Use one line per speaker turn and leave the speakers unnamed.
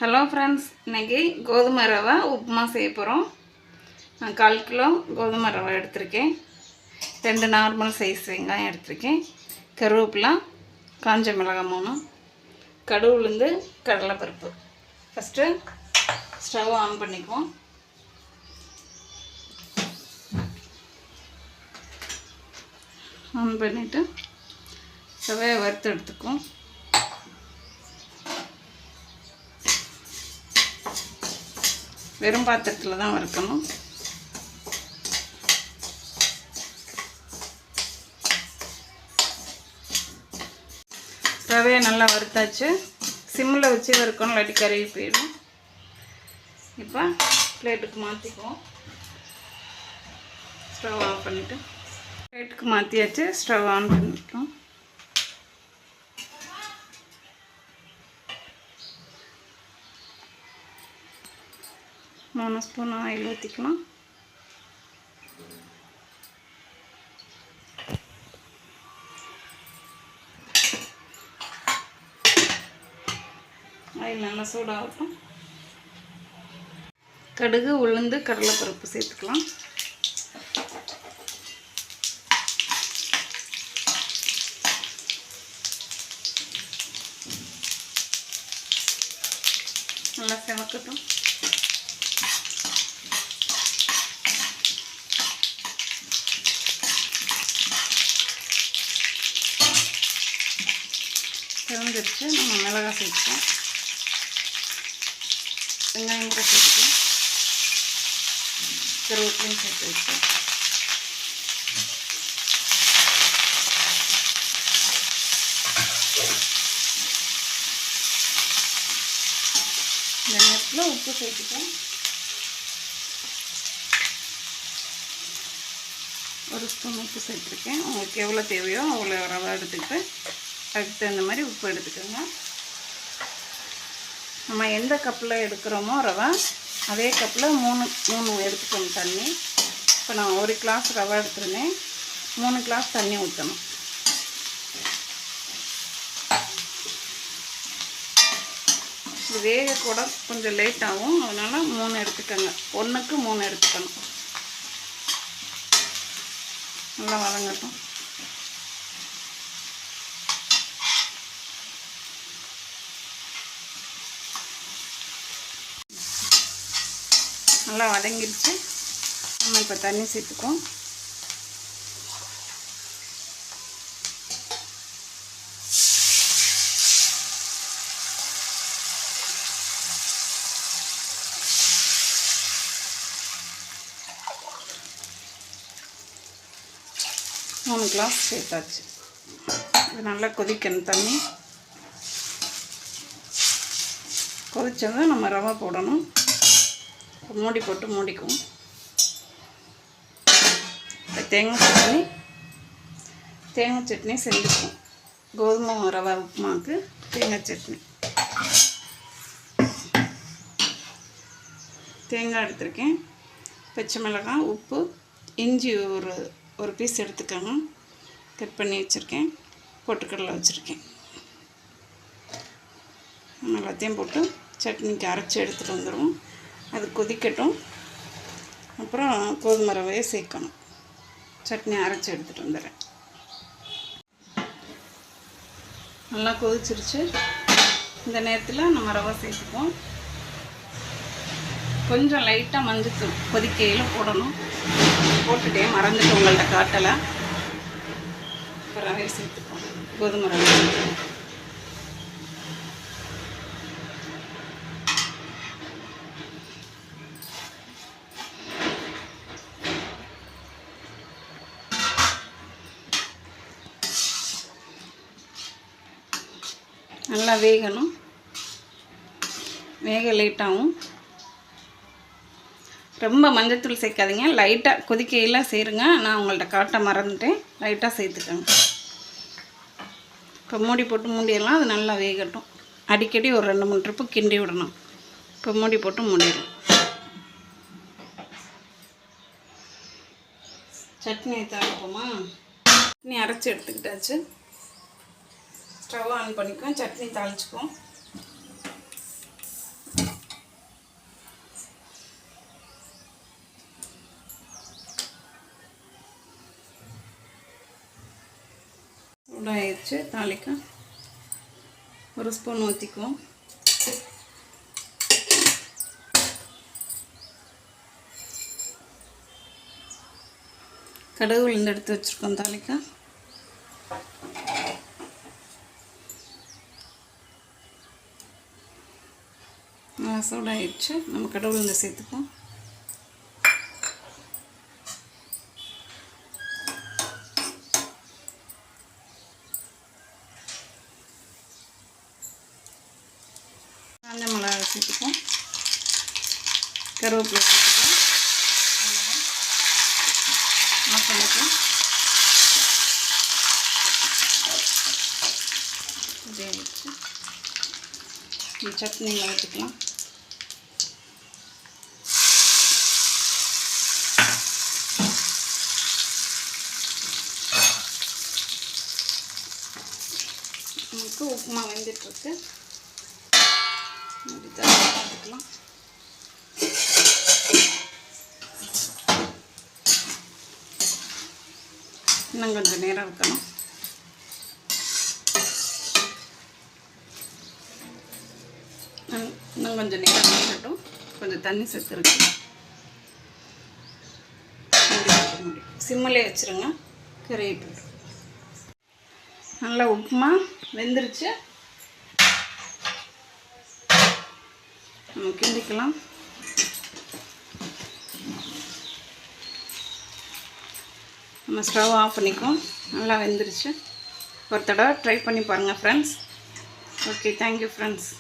Hello friends, இன்றைக்கி கோதுமை ரவை உப்புமா செய்ய போகிறோம். நான் 1/4 கிலோ கோதுமை ரவை எடுத்திருக்கேன். 2 நார்மல் சைஸ் வெங்காயம் எடுத்திருக்கேன். கருவேப்பிலை, காஞ்ச மிளகாய் 3, கடுகு, உளுந்து, கடலைப்பருப்பு. ஃபஸ்ட்டு ஸ்டவ் ஆன் பண்ணிக்குவோம். ஆன் பண்ணிவிட்டு ரவையை வறுத்து எடுத்துக்குவோம். வெறும் பாத்திரத்தில் தான் வறுக்கணும். ரவையை நல்லா வறுத்தாச்சு. சிம்மில் வச்சு வறுக்கணும், இல்லாட்டி கருகி போயிடும். இப்போ பிளேட்டுக்கு மாற்றிக்குவோம். ஸ்டவ் ஆன் பண்ணிவிட்டு பிளேட்டுக்கு மாற்றியாச்சு. ஸ்டவ் ஆன் பண்ணிட்டோம். மூணு ஸ்பூன் ஆயில் ஊற்றிக்கலாம். ஆயில் நல்லா சூடாகட்டும். கடுகு, உளுந்து, கடலைப்பருப்பு சேர்த்துக்கலாம். நல்லா செவக்கட்டும். செவந்துருச்சு. நம்ம மிளகாய் சேர்த்துக்கலாம். வெங்காயம் கூட சேர்த்துக்கலாம். கருவேப்பிலையும் சேர்த்து வச்சு இந்த நேரத்தில் உப்பு சேர்த்துக்கலாம். ஒரு ஸ்பூன் உப்பு சேர்த்துருக்கேன். உங்களுக்கு எவ்வளோ தேவையோ அவ்வளோ ரவை எடுத்துக்கிட்டு அதுக்கு தகுந்த மாதிரி உப்பு எடுத்துக்கோங்க. நம்ம எந்த கப்பில் எடுக்கிறோமோ ரவை அதே கப்பில் மூணு எடுத்துக்கணும் தண்ணி. இப்போ நான் 1 கிளாஸ் ரவை எடுத்துருந்தேன். 3 கிளாஸ் தண்ணி ஊற்றணும். இது வேக கூட கொஞ்சம் லேட் ஆகும். அதனால் 3 எடுத்துக்கோங்க. 1க்கு 3 எடுத்துக்கணும். நல்லா வதங்கட்டும். நல்லா வதங்கிடுச்சு. நம்ம இப்போ தண்ணி சேர்த்துக்குவோம். மூணு கிளாஸ் சேர்த்தாச்சு. இது நல்லா கொதிக்கணும். தண்ணி கொதிச்சதும் நம்ம ரவை போடணும். மூடி போட்டு மூடிக்குவோம். தேங்காய் சட்னி செஞ்சுக்குவோம். கோதுமை ரவை உப்புமாவுக்கு தேங்காய் சட்னி. தேங்காய் எடுத்திருக்கேன். பச்சை மிளகாய், உப்பு, இஞ்சி ஒரு பீஸ் எடுத்துக்கோங்க. கட் பண்ணி வச்சுருக்கேன். பொட்டுக்கடலை வச்சுருக்கேன். எல்லாத்தையும் போட்டு சட்னிக்கு அரைச்சி எடுத்துகிட்டு வந்துடுவோம். அது கொதிக்கட்டும். அப்புறம் கோதுமை ரவையை சேர்க்கணும். சட்னி அரைச்சி எடுத்துகிட்டு வந்துடுறேன். நல்லா கொதிச்சிருச்சு. இந்த நேரத்தில் நம்ம ரவை சேர்த்துப்போம். கொஞ்சம் லைட்டாக மஞ்சள் கொதிக்கையில் போடணும். போட்டுட்டேன், மறந்துட்டு உங்கள்கிட்ட காட்டலை. இப்போ ரவையை சேர்த்துப்போம். கோதுமை ரவை சேர்த்துப்போம். நல்லா வேகணும். வேக லேட்டாகும். ரொம்ப மஞ்சத்தூள் சேர்க்காதீங்க. லைட்டாக கொதிக்கையில் சேருங்க. நான் உங்கள்கிட்ட காட்ட மறந்துட்டேன். லைட்டாக சேர்த்துக்கோங்க. இப்போ மூடி போட்டு மூடிடலாம். அது நல்லா வேகட்டும். அடிக்கடி ஒரு 2-3 ட்ரிப்பு கிண்டி விடணும். இப்போ மூடி போட்டு மூடிடலாம். சட்னி தாளிப்போமா? சட்னி அரைச்சி எடுத்துக்கிட்டாச்சு. ஸ்டவ் ஆன் பண்ணிக்குவோம். சட்னி தாளிச்சுக்குவோம். சூடாகிடுச்சு. தாளிக்க ஒரு ஸ்பூன் ஊற்றிக்குவோம். கடுகு உளுந்து எடுத்து வச்சுருக்கோம். தாளிக்க சூடாகிடுச்சு. நம்ம கடுகு உளுந்து சேர்த்துப்போம். காஞ்ச மிளகாய் சேர்த்துப்போம். கருவேப்பிலை சேர்த்துப்போம். ஆஃப் பண்ணிப்போம். ரெடி ஆகிடுச்சு. சட்னியில் ஊற்றிக்கலாம். நமக்கு உப்புமா வெந்துட்டுருக்கு. பார்த்துக்கலாம். இன்னும் கொஞ்சம் நேரம் வைக்கணும். இன்னும் கொஞ்சம் நேரம் வச்சுட்டும் கொஞ்சம் தண்ணி சேர்த்துருக்கு. சிம்மிலே வச்சுருங்க. கறிவேப்பிலை நல்லா உப்புமா வெந்துருச்சு. நம்ம கிண்டிக்கலாம். நம்ம ஸ்டவ் ஆஃப் பண்ணிக்குவோம். நல்லா வெந்துருச்சு. ஒரு தடவை ட்ரை பண்ணி பாருங்கள் ஃப்ரெண்ட்ஸ். Okay, thank you friends.